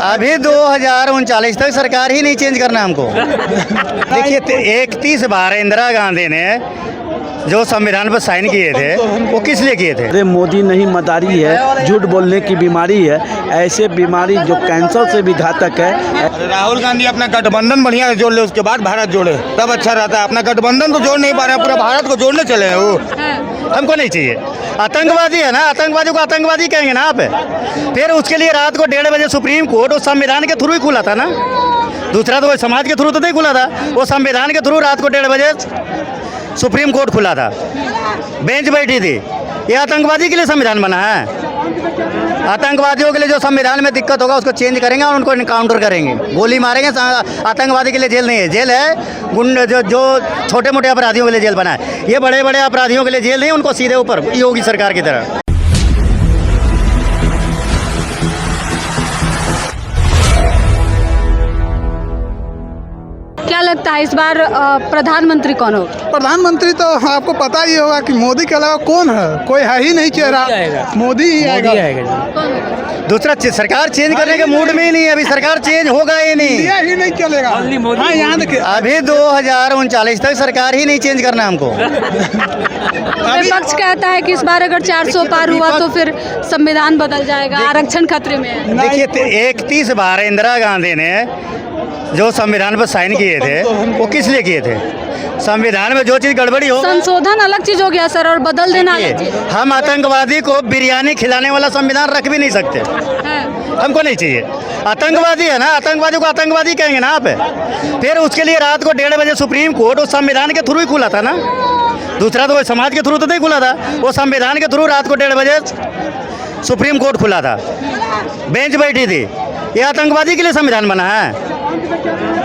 अभी 2039 तक सरकार ही नहीं चेंज करना हमको। देखिए 31 बार इंदिरा गांधी ने जो संविधान पर साइन किए थे वो किस लिए किए थे? अरे मोदी नहीं मदारी है, झूठ बोलने की बीमारी है, ऐसे बीमारी जो कैंसर से भी घातक है। राहुल गांधी अपना गठबंधन बढ़िया जोड़ ले, उसके बाद भारत जोड़े तब अच्छा रहता है। अपना गठबंधन तो जोड़ नहीं पा रहे हैं, पूरा भारत को जोड़ने चले हैं वो। हमको नहीं चाहिए। आतंकवादी है ना, आतंकवादी को आतंकवादी कहेंगे ना आप। फिर उसके लिए रात को 1:30 बजे सुप्रीम कोर्ट उस संविधान के थ्रू ही खुला था ना, दूसरा तो समाज के थ्रू तो नहीं खुला था, वो संविधान के थ्रू रात को 1:30 बजे सुप्रीम कोर्ट खुला था, बेंच बैठी थी। ये आतंकवादी के लिए संविधान बना है? आतंकवादियों के लिए जो संविधान में दिक्कत होगा उसको चेंज करेंगे और उनको इनकाउंटर करेंगे, गोली मारेंगे। आतंकवादी के लिए जेल नहीं है, जेल है गुंडे जो छोटे मोटे अपराधियों के लिए जेल बना है। ये बड़े बड़े अपराधियों के लिए जेल नहीं, उनको सीधे ऊपर योगी सरकार की तरह। क्या लगता है इस बार प्रधानमंत्री कौन होगा? प्रधानमंत्री तो आपको पता ही होगा कि मोदी के अलावा कौन है, कोई है ही नहीं चेहरा, मोदी ही आएगा। दूसरा सरकार चेंज करने के मूड में ही नहीं है, अभी सरकार चेंज होगा ही नहीं, इंडिया ही नहीं चलेगा। हाँ, यहाँ देखिए अभी 2039 तक सरकार ही नहीं चेंज करना हमको। विपक्ष कहता है कि इस बार अगर 400 पार हुआ तो फिर संविधान बदल जाएगा, आरक्षण खतरे में है। देखिए 31 बार इंदिरा गांधी ने जो संविधान पर साइन किए थे वो किस लिए किए थे? संविधान में जो चीज़ गड़बड़ी हो, संशोधन अलग चीज हो गया सर, और बदल देना अलग चीज। हम आतंकवादी को बिरयानी खिलाने वाला संविधान रख भी नहीं सकते, हमको नहीं चाहिए। आतंकवादी है ना, आतंकवादी को आतंकवादी कहेंगे ना आप। फिर उसके लिए रात को 1:30 बजे सुप्रीम कोर्ट उस संविधान के थ्रू ही खुला था ना, दूसरा तो समाज के थ्रू तो नहीं खुला था, वो संविधान के थ्रू रात को 1:30 बजे सुप्रीम कोर्ट खुला था, बेंच बैठी थी। ये आतंकवादी के लिए संविधान बना है?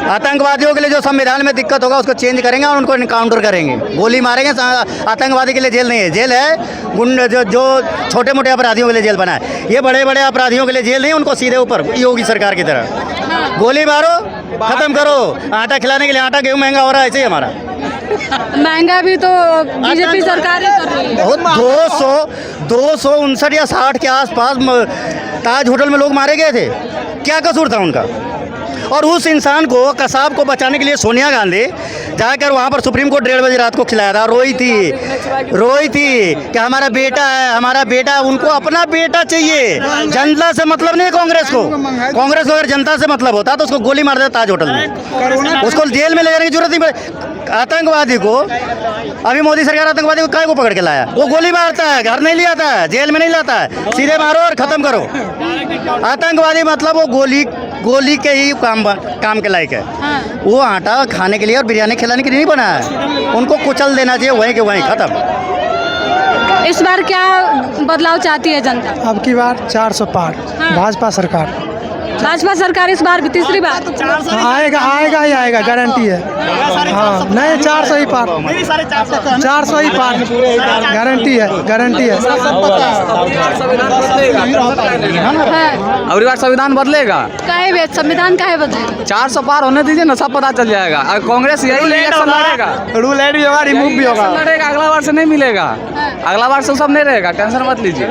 आतंकवादियों के लिए जो संविधान में दिक्कत होगा उसको चेंज करेंगे और उनको इनकाउंटर करेंगे, गोली मारेंगे। आतंकवादी के लिए जेल नहीं है, जेल है गुंडे जो छोटे मोटे अपराधियों के लिए जेल बना है। ये बड़े बड़े अपराधियों के लिए जेल नहीं, उनको सीधे ऊपर योगी सरकार की तरह गोली मारो, खत्म करो। आटा खिलाने के लिए आटा गेहूँ महंगा हो रहा है, ऐसे ही हमारा महंगा भी तो बीजेपी सरकार ही कर रही है। बहुत 259 या 60 के आसपास ताज होटल में लोग मारे गए थे, क्या कसूर था उनका? और उस इंसान को, कसाब को बचाने के लिए सोनिया गांधी जाकर वहाँ पर सुप्रीम कोर्ट 1:30 बजे रात को खिलाया था। रोई थी कि हमारा बेटा है, हमारा बेटा। उनको अपना बेटा चाहिए, जनता से मतलब नहीं कांग्रेस को। कांग्रेस को अगर जनता से मतलब होता तो उसको गोली मार देता ताज होटल में, उसको जेल में ले जाने की जरूरत नहीं पड़े। आतंकवादी को अभी मोदी सरकार आतंकवादी को काय को पकड़ के लाया? वो गोली मारता है, घर नहीं ले आता है, जेल में नहीं लाता है, सीधे मारो और खत्म करो। आतंकवादी मतलब वो गोली के ही काम के लायक है। वो आटा खाने के लिए और बिरयानी खिलाने के लिए नहीं बना है, उनको कुचल देना चाहिए वहीं के वहीं, खत्म। इस बार क्या बदलाव चाहती है जनता? अब की बार 400 पार, भाजपा सरकार। भाजपा सरकार इस बार भी तीसरी बार आएगा ही आएगा, गारंटी है। हाँ, नहीं 400 ही पार, 400 ही पार, गारंटी है। अगली बार संविधान बदलेगा। काहे संविधान काहे बदलेगा? 400 पार होने दीजिए ना, सब पता चल जाएगा। अगर कांग्रेस यही लड़ेगा, रूल ऐड भी होगा, रिमूव भी होगा, लड़ेगा, अगला बार से नहीं मिलेगा, अगला बार से सब नहीं रहेगा, टेंशन मत लीजिए।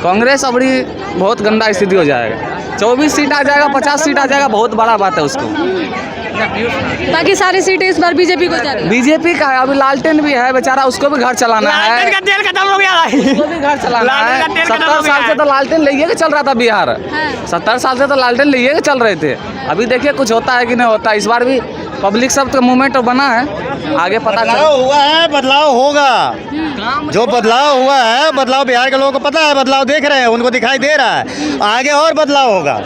कांग्रेस अबड़ी बहुत गंदा स्थिति हो जाएगा, 24 सीट आ जाएगा, 50 सीट आ जाएगा, बहुत बड़ा बात है उसको। बाकी सारी सीटें इस बार बीजेपी को जा रही है। बीजेपी का है, अभी लालटेन भी है बेचारा, उसको भी घर चलाना है, तेल खत्म हो गया, उसको भी घर चलाना है। 70 साल से तो लालटेन लेके के चल रहा था बिहार, 70 साल से तो लालटेन लेके के चल रहे थे। अभी देखिए कुछ होता है कि नहीं होता। इस बार भी पब्लिक सब का मूवमेंट बना है, आगे पता हुआ है, बदलाव होगा। जो बदलाव हुआ है, बदलाव बिहार के लोगों को पता है, बदलाव देख रहे हैं, उनको दिखाई दे रहा है, आगे और बदलाव होगा।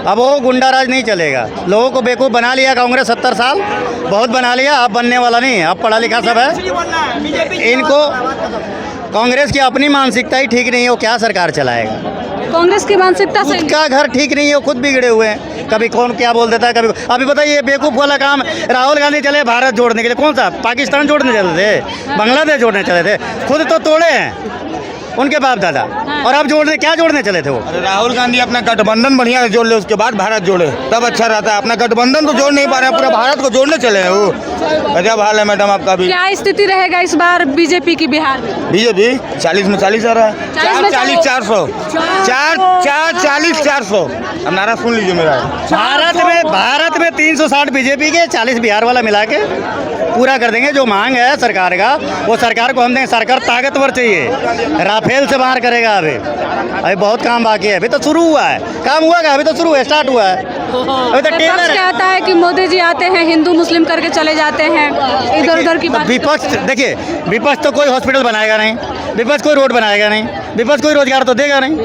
अब वो गुंडाराज नहीं चलेगा, लोगों को बेवकूफ़ बना लिया कांग्रेस 70 साल, बहुत बना लिया, अब बनने वाला नहीं है, अब पढ़ा लिखा सब है। इनको कांग्रेस की अपनी मानसिकता ही ठीक नहीं है, वो क्या सरकार चलाएगा? कांग्रेस की मानसिकता से का घर ठीक नहीं है, वो खुद बिगड़े हुए हैं, कभी कौन क्या बोल देता है, कभी। अभी बताइए बेवकूफ़ वाला काम, राहुल गांधी चले भारत जोड़ने के लिए, कौन सा? पाकिस्तान जोड़ने चले थे, बांग्लादेश जोड़ने चले थे, खुद तो तोड़े हैं। उनके बाप दादा। और अब क्या जोड़ने चले थे वो? अरे राहुल गांधी अपना गठबंधन बढ़िया से जोड़ ले, उसके बाद भारत जोड़े तब अच्छा रहता है। अपना गठबंधन तो जोड़ नहीं पा रहे हैं, पूरा भारत को जोड़ने चले हैं वो। गजब हाल है मैडम आपका भी। क्या स्थिति रहेगा इस बार बीजेपी की बिहार में? बीजेपी 40 में 40 आ रहा है, 40 400 400। अब नारा सुन लीजिए मेरा। भारत में 360 बीजेपी के, 40 बिहार वाला मिला के पूरा कर देंगे। जो मांग है सरकार का वो सरकार को हम देंगे। सरकार ताकतवर चाहिए, राफेल से बाहर करेगा। अभी बहुत काम बाकी है, अभी तो शुरू हुआ है। काम हुआ क्या? अभी तो शुरू है, स्टार्ट हुआ है। अभी तो विपक्ष कहता है कि मोदी जी आते हैं हिंदू मुस्लिम करके चले जाते हैं, इधर उधर की बात। विपक्ष देखिए, विपक्ष तो कोई हॉस्पिटल बनाएगा नहीं, विपक्ष कोई रोड बनाएगा नहीं, विपक्ष कोई रोजगार तो देगा नहीं।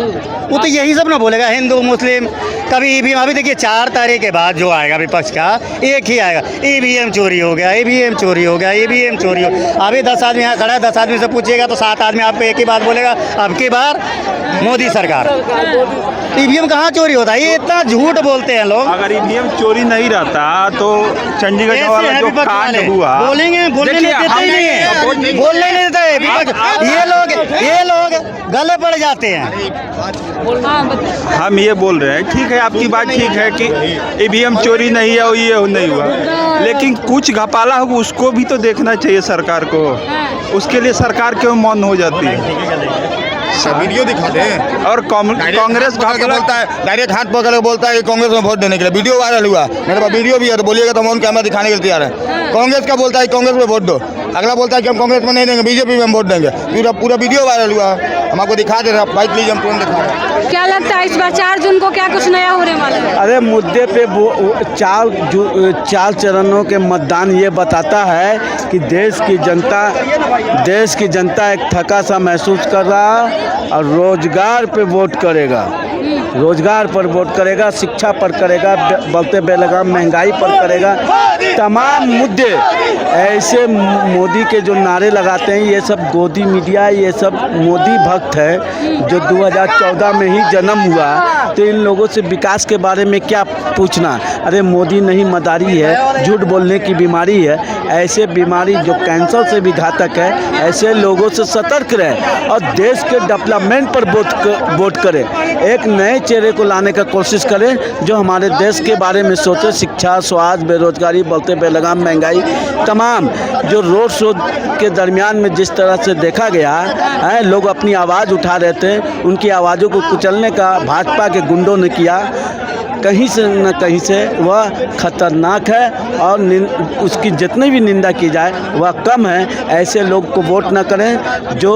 वो तो यही सब ना बोलेगा, हिंदू मुस्लिम। कभी ईवीएम, अभी देखिए 4 तारीख के बाद जो आएगा विपक्ष का एक ही आएगा, ईवीएम चोरी हो गया, ईवीएम चोरी हो गया, ईवीएम चोरी हो। अभी 10 आदमी यहाँ खड़ा है, 10 आदमी से पूछिएगा तो 7 आदमी आपको एक ही बात बोलेगा, अब की बार मोदी सरकार। ईवीएम कहाँ चोरी होता है? ये इतना झूठ बोलते हैं लोग। अगर ईवीएम चोरी नहीं रहता तो चंडीगढ़ वाला जो कांड हुआ, बोलने नहीं देते ही नहीं है, बोलने नहीं देते विपक्ष। ये लोग गले पड़ जाते हैं। हम ये बोल रहे हैं, ठीक है आपकी बात ठीक है कि ईवीएम चोरी नहीं है और ये नहीं हुआ, लेकिन कुछ घपाला होगा उसको भी तो देखना चाहिए सरकार को। उसके लिए सरकार क्यों मौन हो जाती है? वीडियो दिखा दे। और कांग्रेस बोलता है, डायरेक्ट हाथ पकड़ के बोलता है कि कांग्रेस में वोट देने के लिए। वीडियो वायरल हुआ, मेरे पास वीडियो भी है, तो बोलिएगा तो हम ऑन कैमरा दिखाने के लिए तैयार है। कांग्रेस का बोलता है कांग्रेस में वोट दो, अगला बोलता है कि हम कांग्रेस में नहीं देंगे, बीजेपी में हम वोट देंगे। पूरा वीडियो वायरल हुआ, हम आपको दिखा दे रहे हैं। बाइक लीजिए, हम तुरंत दिखा रहे हैं। क्या लगता है इस बार 4 जून को क्या कुछ नया होने वाला है? अरे मुद्दे पे 4 चरणों के मतदान ये बताता है कि देश की जनता एक थका सा महसूस कर रहा और रोजगार पे वोट करेगा, रोजगार पर वोट करेगा, शिक्षा पर करेगा, बढ़ते बेलगाम महंगाई पर करेगा। तमाम मुद्दे ऐसे मोदी के जो नारे लगाते हैं, ये सब गोदी मीडिया, ये सब मोदी भक्त है जो 2014 में ही जन्म हुआ। तो इन लोगों से विकास के बारे में क्या पूछना? अरे मोदी नहीं मदारी है, झूठ बोलने की बीमारी है। ऐसे बीमारी जो कैंसर से भी घातक है, ऐसे लोगों से सतर्क रहे और देश के डेवलपमेंट पर वोट करें। एक नए चेहरे को लाने का कोशिश करें जो हमारे देश के बारे में सोचे। शिक्षा, स्वास्थ्य, बेरोजगारी, बढ़ते बेलगाम महंगाई, तमाम जो रोड शो के दरमियान में जिस तरह से देखा गया है, लोग अपनी आवाज़ उठा रहे थे, उनकी आवाज़ों को कुचलने का भाजपा के गुंडों ने किया। कहीं से न कहीं से वह खतरनाक है और उसकी जितनी भी निंदा की जाए वह कम है। ऐसे लोग को वोट न करें जो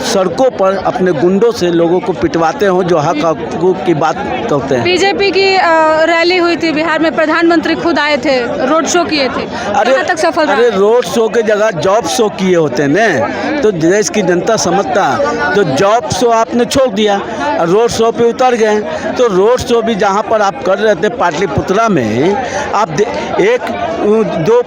सड़कों पर अपने गुंडों से लोगों को पिटवाते हों, जो हक हकूक़ की बात करते हैं। बीजेपी की रैली हुई थी बिहार में, प्रधानमंत्री खुद आए थे, रोड शो किए थे, कहाँ तक सफल रहा? अरे रोड शो के जगह जॉब शो किए होते न, तो देश की जनता समझता। तो जॉब शो आपने छोड़ दिया, रोड शो पे उतर गए। तो रोड शो भी जहाँ पर कर रहे थे पाटलिपुत्रा में, आप 1-2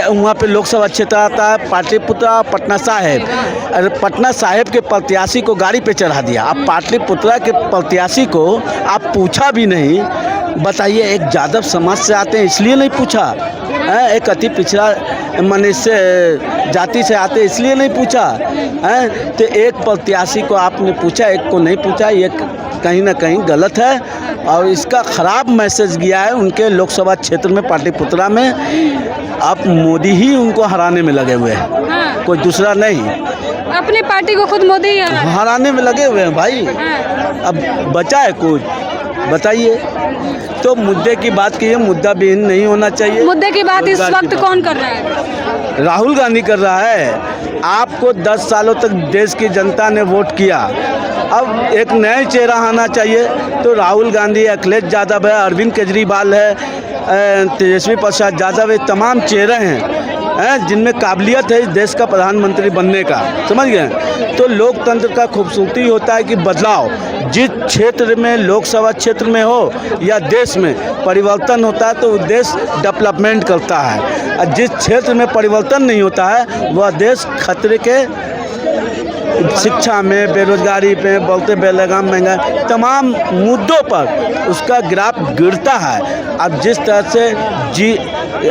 वहाँ पे लोकसभा क्षेत्र आता है, पाटलिपुत्रा, पटना साहिब। अरे पटना साहिब के प्रत्याशी को गाड़ी पे चढ़ा दिया। आप पाटलिपुत्रा के प्रत्याशी को आप पूछा भी नहीं। बताइए, एक यादव समाज से आते हैं इसलिए नहीं पूछा, एक अति पिछड़ा मनुष्य जाति से आते इसलिए नहीं पूछा है। तो एक प्रत्याशी को आपने पूछा, एक को नहीं पूछा। ये कहीं ना कहीं गलत है और इसका ख़राब मैसेज गया है उनके लोकसभा क्षेत्र में, पाटलिपुत्रा में। अब मोदी ही उनको हराने में लगे हुए हैं, कोई दूसरा नहीं। अपनी पार्टी को खुद मोदी ही हराने में लगे हुए हैं भाई। अब बचा है कुछ? बताइए। तो मुद्दे की बात कीजिए, मुद्दा विहीन नहीं होना चाहिए। मुद्दे की बात इस वक्त कौन कर रहा है? राहुल गांधी कर रहा है। आपको 10 सालों तक देश की जनता ने वोट किया, अब एक नए चेहरा आना चाहिए। तो राहुल गांधी, अखिलेश यादव है, अरविंद केजरीवाल है, तेजस्वी प्रसाद यादव है, तमाम चेहरे हैं जिनमें काबिलियत है इस देश का प्रधानमंत्री बनने का, समझ गए। तो लोकतंत्र का खूबसूरती होता है कि बदलाव जिस क्षेत्र में, लोकसभा क्षेत्र में हो या देश में, परिवर्तन होता है तो देश डेवलपमेंट करता है। और जिस क्षेत्र में परिवर्तन नहीं होता है वह देश खतरे के, शिक्षा में, बेरोजगारी पे, बढ़ते बेलगाम महंगाई, तमाम मुद्दों पर उसका ग्राफ गिरता है। अब जिस तरह से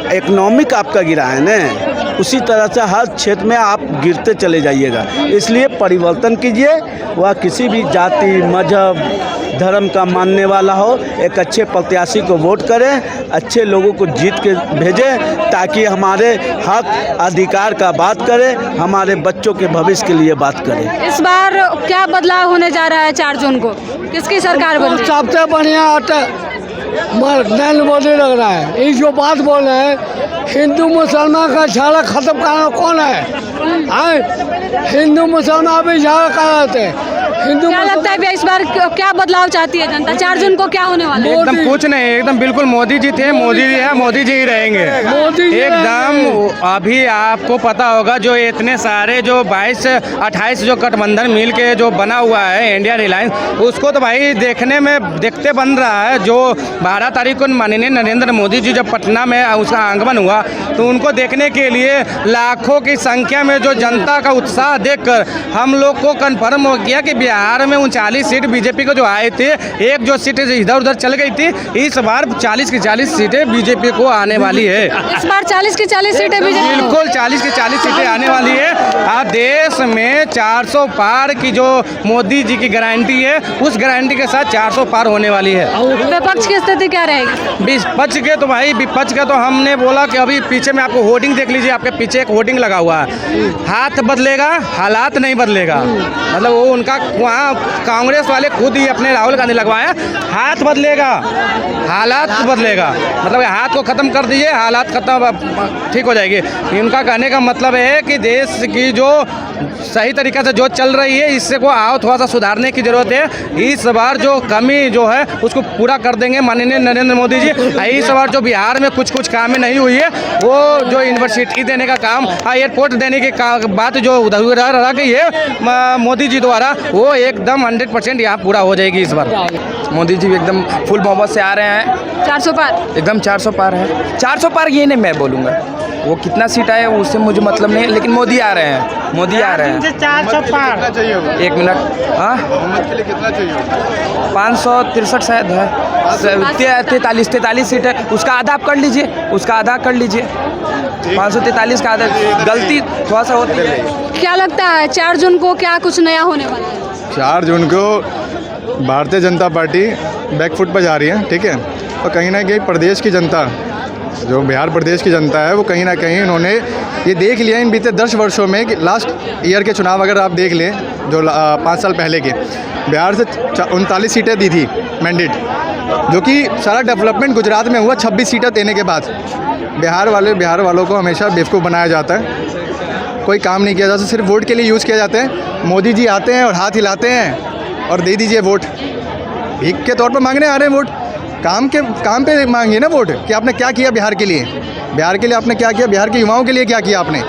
इकोनॉमिक आपका गिरा है न, उसी तरह से हर क्षेत्र में आप गिरते चले जाइएगा। इसलिए परिवर्तन कीजिए, वह किसी भी जाति मजहब धर्म का मानने वाला हो, एक अच्छे प्रत्याशी को वोट करें, अच्छे लोगों को जीत के भेजें ताकि हमारे हक अधिकार का बात करें, हमारे बच्चों के भविष्य के लिए बात करें। इस बार क्या बदलाव होने जा रहा है 4 जून को? किसकी सरकार बनेगी? सबसे बढ़िया नरेंद्र मोदी लग रहा है। ये जो बात बोल रहे हैं हिंदू मुसलमान का झगड़ा खत्म करना कौन है? हिंदू मुसलमान भी झगड़ा कर रहे थे। हिंदू क्या लगता है भैया इस बार क्या बदलाव चाहती है जनता? 4 जून को क्या होने वाला है? एकदम कुछ नहीं, एकदम बिल्कुल मोदी जी थे, मोदी जी है, मोदी जी ही रहेंगे एकदम। अभी आपको पता होगा जो इतने सारे जो 22-28 जो गठबंधन मिल के जो बना हुआ है इंडिया रिलायंस, उसको तो भाई देखते बन रहा है। जो 12 तारीख को माननीय नरेंद्र मोदी जी जब पटना में उसका आगमन हुआ तो उनको देखने के लिए लाखों की संख्या में जो जनता का उत्साह देखकर हम लोग को कन्फर्म हो गया कि बिहार में 39 सीट बीजेपी को जो आए थे, एक जो सीट इधर उधर चल गई थी, इस बार 40 की 40 सीटें बीजेपी को आने वाली है। इस बार 40 की 40 सीटें बीजेपी? बिल्कुल 40 की 40 सीटें आने वाली है। आज देश में 400 पार की जो मोदी जी की गारंटी है, उस गारंटी के साथ 400 पार होने वाली है। विपक्ष की स्थिति क्या रहेगी? विपक्ष के तो भाई विपक्ष का तो हमने बोला कि अभी पीछे में आपको होर्डिंग देख लीजिए, आपके पीछे एक होर्डिंग लगा हुआ है, हाथ बदलेगा हालात नहीं बदलेगा। मतलब वो उनका वहाँ कांग्रेस वाले खुद ही अपने राहुल गांधी लगवाया, हाथ बदलेगा हालात बदलेगा। मतलब हाथ को ख़त्म कर दीजिए, हालात खत्म ठीक हो जाएगी। इनका कहने का मतलब है कि देश की जो सही तरीक़े से जो चल रही है, इससे को आओ थोड़ा सा सुधारने की ज़रूरत है। इस बार जो कमी जो है उसको पूरा कर देंगे माननीय नरेंद्र मोदी जी। इस बार जो बिहार में कुछ कामें नहीं हुई है, वो जो यूनिवर्सिटी देने का काम, एयरपोर्ट देने की बात जो उधर रह गई है मोदी जी द्वारा, वो एकदम 100% यहाँ पूरा हो जाएगी इस बार। मोदी जी एकदम फुल मोहब्बत से आ रहे हैं। 400 पार? एकदम 400 पार है। 400 पार ये नहीं मैं बोलूँगा, वो कितना सीट आए उससे मुझे मतलब नहीं, लेकिन मोदी आ रहे हैं, मोदी आ रहे हैं। 400 पार? एक मिनट, हाँ 563 शायद है, 43 सीट है, उसका आधा आप कर लीजिए, उसका आधा कर लीजिए। 543 का आधा, गलती थोड़ा सा होती है। क्या लगता है 4 जून को क्या कुछ नया होने वाला है? 4 जून को भारतीय जनता पार्टी बैकफुट पर जा रही है, ठीक है। और कहीं ना कहीं प्रदेश की जनता, जो बिहार प्रदेश की जनता है, वो कहीं ना कहीं उन्होंने ये देख लिया इन बीते 10 वर्षों में कि लास्ट ईयर के चुनाव अगर आप देख लें, जो 5 साल पहले के, बिहार से 39 सीटें दी थी मैंडेट, जो कि सारा डेवलपमेंट गुजरात में हुआ 26 सीटें देने के बाद। बिहार वालों को हमेशा बेवकूफ़ बनाया जाता है, कोई काम नहीं किया जाता, सिर्फ वोट के लिए यूज़ किया जाते हैं। मोदी जी आते हैं और हाथ हिलाते हैं और दे दीजिए वोट, भीख के तौर पर मांगने आ रहे हैं वोट। काम पे मांगिए ना वोट कि आपने क्या किया बिहार के लिए, बिहार के लिए आपने क्या किया, बिहार के युवाओं के लिए क्या किया आपने।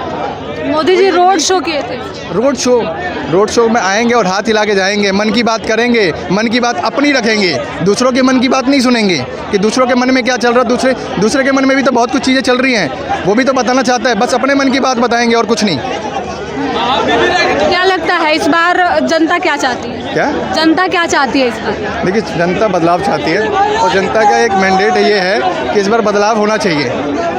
मोदी जी रोड शो किए थे। रोड शो में आएंगे और हाथ हिला के जाएंगे, मन की बात करेंगे, मन की बात अपनी रखेंगे, दूसरों के मन की बात नहीं सुनेंगे कि दूसरों के मन में क्या चल रहा है। दूसरे के मन में भी तो बहुत कुछ चीज़ें चल रही हैं, वो भी तो बताना चाहता है, बस अपने मन की बात बताएंगे और कुछ नहीं। क्या लगता है इस बार जनता क्या चाहती है? क्या जनता क्या चाहती है इस बार? देखिए, जनता बदलाव चाहती है और जनता का एक मैंडेट ये है कि इस बार बदलाव होना चाहिए,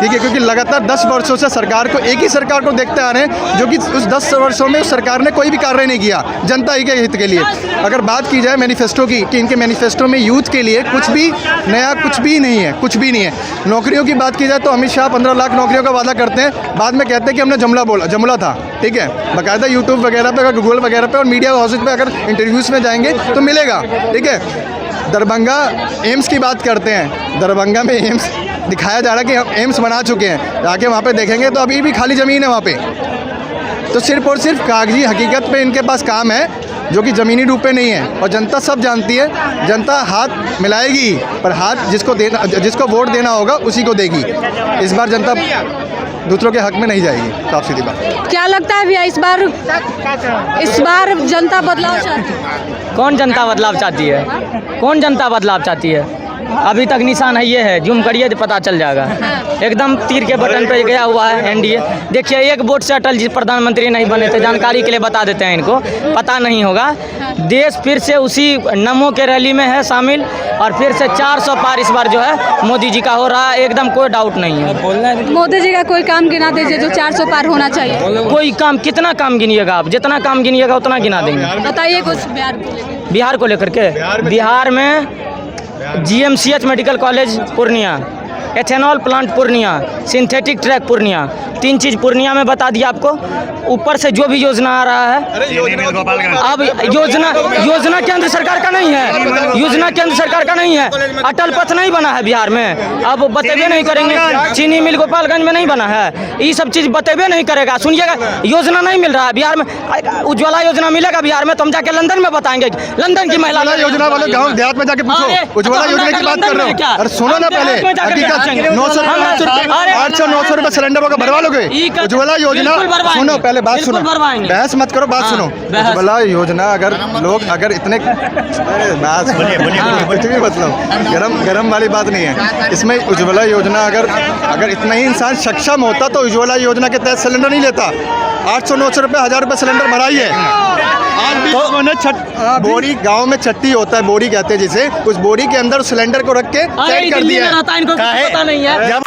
ठीक है। क्योंकि लगातार 10 वर्षों से सरकार को, एक ही सरकार को देखते आ रहे हैं, जो कि उस 10 वर्षों में उस सरकार ने कोई भी कार्य नहीं किया जनता ही के हित के लिए। अगर बात की जाए मैनिफेस्टो की, कि इनके मैनिफेस्टो में यूथ के लिए कुछ भी नया कुछ भी नहीं है, कुछ भी नहीं है। नौकरियों की बात की जाए तो अमित शाह 15 लाख नौकरियों का वादा करते हैं, बाद में कहते हैं कि हमने जुमला था, ठीक है। बाकायदा यूट्यूब वगैरह पे, गूगल वगैरह पे और मीडिया हाउसेज पे अगर इंटरव्यूज़ में जाएंगे तो मिलेगा, ठीक है। दरभंगा एम्स की बात करते हैं, दरभंगा में एम्स दिखाया जा रहा है कि हम एम्स बना चुके हैं, जाके वहाँ पे देखेंगे तो अभी भी खाली ज़मीन है वहाँ पे। तो सिर्फ और सिर्फ कागजी हकीकत पे इनके पास काम है, जो कि ज़मीनी रूप पे नहीं है। और जनता सब जानती है, जनता हाथ मिलाएगी, पर हाथ जिसको वोट देना होगा उसी को देगी। इस बार जनता दूसरों के हक में नहीं जाएगी, साफ सीधी बात। क्या लगता है भैया इस बार जनता बदलाव चाहती है? कौन जनता बदलाव चाहती है? कौन जनता बदलाव चाहती है? अभी तक निशान है ये है, जूम करिए तो पता चल जाएगा। एकदम तीर के बटन पे गया हुआ है एनडीए। देखिए एक वोट से अटल जी प्रधानमंत्री नहीं बने थे, जानकारी के लिए बता देते हैं, इनको पता नहीं होगा। देश फिर से उसी नमो के रैली में है शामिल और फिर से 400 पार इस बार जो है मोदी जी का हो रहा है, एकदम कोई डाउट नहीं है। मोदी जी का कोई काम गिना दीजिए जो 400 पार होना चाहिए। कोई काम, कितना काम गिनिएगा आप? जितना काम गिनिएगा उतना गिना देंगे। बताइए कुछ बिहार को लेकर। बिहार को लेकर के, बिहार में GMCH medical college Purnia, ethanol plant Purnia, synthetic track Purnia, 3 चीज़ पूर्णिया में बता दिया आपको। ऊपर से जो भी योजना आ रहा है, अब योजना केंद्र सरकार का नहीं है, योजना केंद्र सरकार का नहीं है। अटल पथ नहीं बना है बिहार में, अब बतेबे नहीं करेंगे। चीनी मिल गोपालगंज में नहीं बना है, ये सब चीज़ बतेबे नहीं करेगा। सुनिएगा, योजना नहीं मिल रहा है बिहार में। उज्ज्वला योजना मिलेगा बिहार में तो हम जाके लंदन में बताएंगे। लंदन की महिला योजना वाले गाँव देहात में जाके पूछो, उज्ज्वला योजना की बात कर रहे हो। अरे सुनो ना पहले, 800-900 रुपए सिलेंडर होगा, भरवा लोगे उज्ज्वला योजना? सुनो पहले बात सुनो, बहस मत करो, बात सुनो। उज्ज्वला योजना अगर इतने बात कुछ भी मतलब गरम वाली बात नहीं है इसमें। उज्ज्वला योजना अगर इतना ही इंसान सक्षम होता तो उज्ज्वला योजना के तहत सिलेंडर नहीं लेता। 800-900 रुपए, 1000 रुपए सिलेंडर भराइए। तो बोरी गांव में छट्टी होता है, बोरी कहते हैं जिसे, उस बोरी के अंदर सिलेंडर को रख के सेट कर दिया है। इनको पता नहीं है।